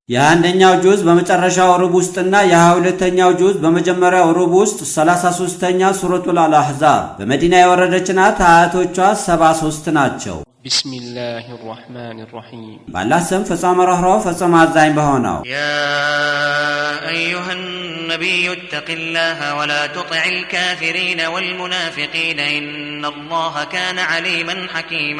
የአንደኛው ጁዝ በመጨረሻው ሩብ ውስጥና የ22ኛው ጁዝ በመጀመሪያው ሩብ ውስጥ 33ኛ ሱረቱል አልአሕዛብ በመዲና የወረደች ናት። አያቶቿ 73 ናቸው። ቢስሚላሂ ራህማኒ ራሂም ባላህ ስም ፍጹም ርኅሩህ ፍጹም አዛኝ በሆነው ያ አዩሃ ነቢዩ እተቂላህ ወላ ቱጢዕ ልካፊሪነ ወልሙናፊቂነ ኢነላህ ካነ ዓሊመን ሐኪማ።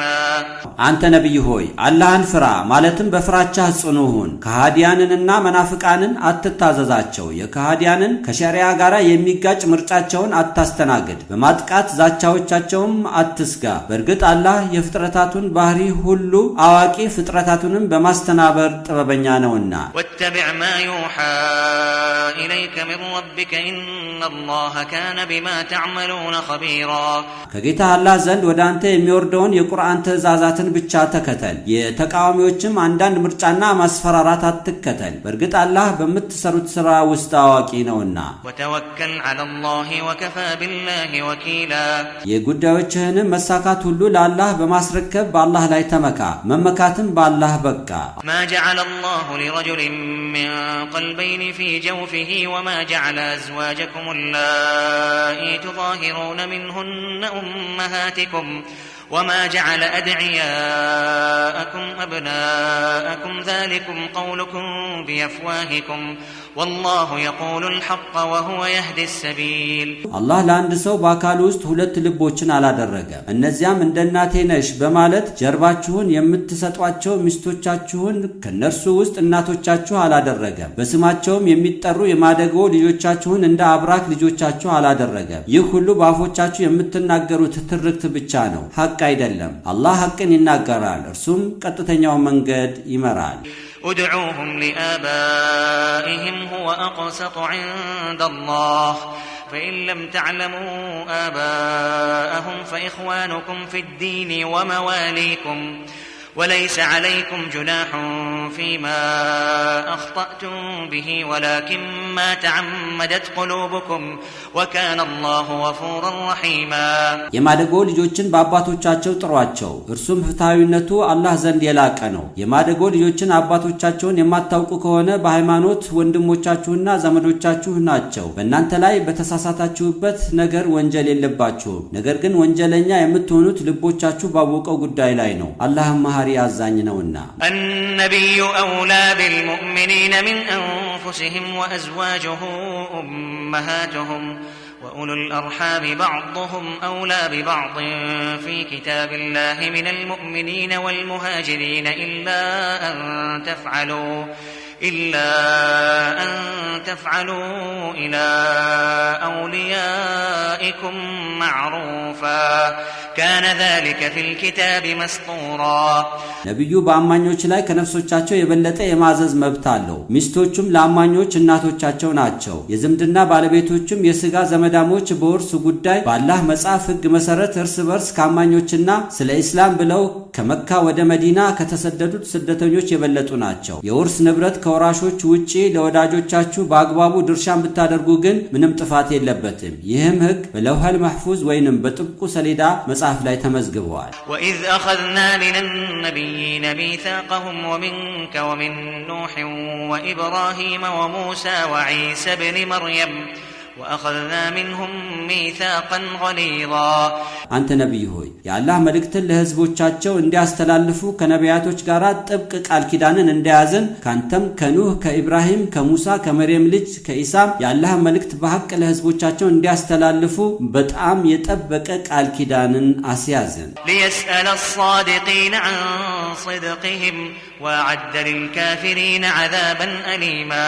አንተ ነቢይ ሆይ አላህን ፍራ፣ ማለትም በፍራቻ ጽኑ ሁን። ከሃዲያንንና መናፍቃንን አትታዘዛቸው። የከሃዲያንን ከሸሪዓ ጋር የሚጋጭ ምርጫቸውን አታስተናግድ። በማጥቃት ዛቻዎቻቸውም አትስጋ። በእርግጥ አላህ የፍጥረታቱን ባህሪ ሁሉ አዋቂ፣ ፍጥረታቱንም በማስተናበር ጥበበኛ ነውና። ወተቢዕ ማ ዩሓ ኢለይከ ሚን ረቢከ ኢነላህ ካነ ቢማ ተዕመሉነ ኸቢራ። ከጌታ አላህ ዘንድ ወደ አንተ የሚወርደውን የቁርአን ትእዛዛትን ብቻ ተከተል። የተቃዋሚዎችም አንዳንድ ምርጫና ማስፈራራት አትከተል። በእርግጥ አላህ በምትሰሩት ሥራ ውስጥ አዋቂ ነውና። ወተወከል ዐለላህ ወከፋ ቢላሂ ወኪላ። የጉዳዮችህንም መሳካት ሁሉ ለአላህ በማስረከብ በአላህ ላይ ተመካ፣ መመካትም በአላህ በቃ። ማ ጀዐለ አላሁ ሊረጁሊን ሚን ቀልበይኒ ፊ ጀውፊሂ ወማ ጀዐለ አዝዋጀኩም አላኢ ቱዛሂሩነ ሚንሁነ ኡመሃቲኩም وما جعل أدعياءكم أبناءكم ذلكم قولكم بأفواهكم والله يقول الحق وهو يهدي السبيل. الله ለአንድ ሰው በአካል ውስጥ ሁለት ልቦችን አላደረገም። እነዚያም እንደ እናቴ ነሽ በማለት ጀርባችሁን የምትሰጧቸው ሚስቶቻችሁን ከነርሱ ውስጥ እናቶቻችሁ አላደረገም። በስማቸውም የሚጠሩ የማደጎ ልጆቻችሁን እንደ አብራክ ልጆቻችሁ አላደረገም። ይህ ሁሉ በአፎቻችሁ የምትናገሩት ትርክት ብቻ ነው፣ ሐቅ አይደለም። አላህ ሐቅን ይናገራል፣ እርሱም ቀጥተኛውን መንገድ ይመራል። ادعوهم لآبائهم هو أقسط عند الله فإن لم تعلموا آباءهم فإخوانكم في الدين ومواليكم وليس عليكم جناح فيما أخطأتم به ولكن ما تعمدت قلوبكم وكان الله غفورا رحيما. የማደጎ ልጆችን በአባቶቻቸው ጥሯቸው፣ እርሱም ፍትሃዊነቱ አላህ ዘንድ የላቀ ነው። የማደጎ ልጆችን አባቶቻቸውን የማታውቁ ከሆነ በሃይማኖት ወንድሞቻችሁና ዘመዶቻችሁ ናቸው። በእናንተ ላይ በተሳሳታችሁበት ነገር ወንጀል የለባችሁም። ነገር ግን ወንጀለኛ የምትሆኑት ልቦቻችሁ ባወቀው ጉዳይ ላይ ነው። አላህም መሐሪ አዛኝ ነውና። النبي أولى بالمؤمنين من أنفسهم وأزواجه أمهاتهم وأولو الأرحام بعضهم أولى ببعض في كتاب الله من المؤمنين والمهاجرين إلا أن تفعلوا إلى أوليائكم معروفا كان ذلك في الكتاب مسطورا. ነብዩ በአማኞች ላይ ከነፍሶቻቸው የበለጠ የማዘዝ መብት አለው። ሚስቶቹም ለአማኞች እናቶቻቸው ናቸው። የዝምድና ባለቤቶቹም የሥጋ ዘመዳሞች በውርስ ጉዳይ በአላህ መጽሐፍ ሕግ መሰረት እርስ በርስ ከአማኞችና ስለ ኢስላም ብለው ከመካ ወደ መዲና ከተሰደዱት ስደተኞች የበለጡ ናቸው። የውርስ ንብረት ከወራሾች ውጪ ለወዳጆቻችሁ በአግባቡ ድርሻን ብታደርጉ ግን ምንም ጥፋት የለበትም። ይህም ሕግ በለውሐል መሕፉዝ ወይንም በጥብቁ ሰሌዳ መጽሐፍ ላይ ተመዝግበዋል። وإذ أخذنا من النبيين ميثاقهم ومنك ومن نوح وإبراهيم وموسى وعيسى بن مريم وأخذنا منهم ميثاقا غليظا. አንተ ነቢይ ሆይ የአላህ መልእክትን ለሕዝቦቻቸው እንዲያስተላልፉ ከነቢያቶች ጋር ጥብቅ ቃል ኪዳንን እንደያዝን ካንተም ከኑህ ከኢብራሂም ከሙሳ ከመርየም ልጅ ከኢሳም የአላህ መልእክት በሐቅ ለሕዝቦቻቸው እንዲያስተላልፉ በጣም የጠበቀ ቃል ኪዳንን አስያዝን። ليسأل الصادقين عن صدقهم وأعد للكافرين عذابا أليما.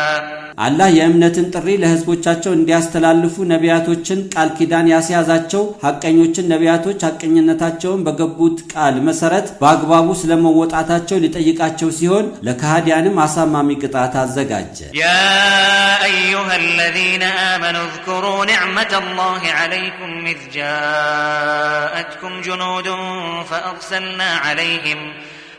አላህ የእምነትን ጥሪ ለሕዝቦቻቸው እንዲያስተላልፉ ነቢያቶችን ቃል ኪዳን ያስያዛቸው ሐቀኞችን ነቢያቶች ሐቀኝነታቸውን በገቡት ቃል መሰረት በአግባቡ ስለመወጣታቸው ሊጠይቃቸው ሲሆን ለከሃዲያንም አሳማሚ ቅጣት አዘጋጀ። يا أيها الذين آمنوا اذكروا نعمة الله عليكم إذ جاءتكم جنود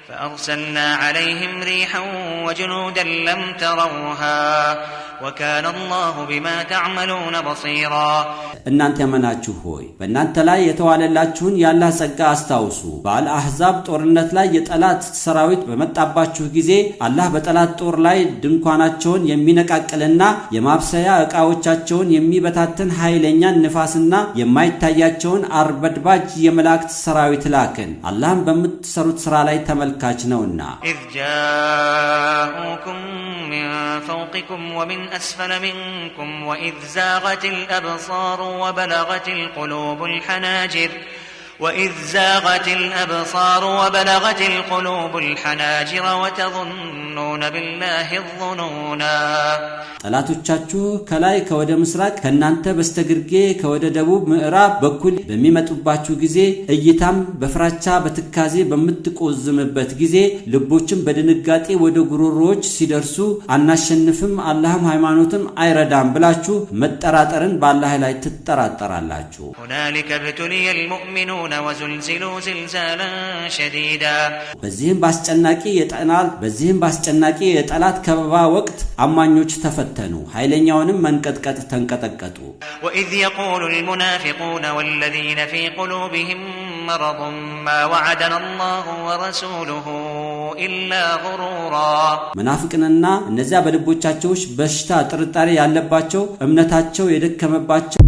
فأرسلنا عليهم ريحا وجنودا لم تروها وكان الله بما تعملون بصيرا እናንተ ያመናችሁ ሆይ በእናንተ ላይ የተዋለላችሁን ያላህ ጸጋ አስታውሱ። በአልአህዛብ ጦርነት ላይ የጠላት ሰራዊት በመጣባችሁ ጊዜ አላህ በጠላት ጦር ላይ ድንኳናቸውን የሚነቃቅልና የማብሰያ ዕቃዎቻቸውን የሚበታተን ኃይለኛን ንፋስና የማይታያቸውን አርበድባጅ የመላእክት ሰራዊት ላከን። አላህም በምትሰሩት ሥራ ላይ ተመልካች ነውና። إذ جاءوكم من فوقكم ومن أسفل منكم وإذ زاغت الأبصار وبلغت القلوب الحناجر وتظنون بالله الظنونا ጠላቶቻችሁ ከላይ ከወደ ምስራቅ ከናንተ በስተግርጌ ከወደ ደቡብ ምዕራብ በኩል በሚመጡባችሁ ጊዜ እይታም በፍራቻ በትካዜ በምትቆዝምበት ጊዜ ልቦችም በድንጋጤ ወደ ጉሮሮዎች ሲደርሱ አናሸንፍም አላህም ሃይማኖትም አይረዳም ብላችሁ መጠራጠርን በአላህ ላይ ትጠራጠራላችሁ። هنالك ابتلي المؤمنون وزلزلوا زلزالا شديدا በዚህም ባስጨናቂ የጠላት ከበባ ወቅት አማኞች ተፈተኑ ኃይለኛውንም መንቀጥቀጥ ተንቀጠቀጡ። وإذ يقول المنافقون والذين في قلوبهم مرض ما وعدنا الله ورسوله إلا غرورا መናፍቅንና እነዚያ በልቦቻቸው በሽታ ጥርጣሬ ያለባቸው እምነታቸው የደከመባቸው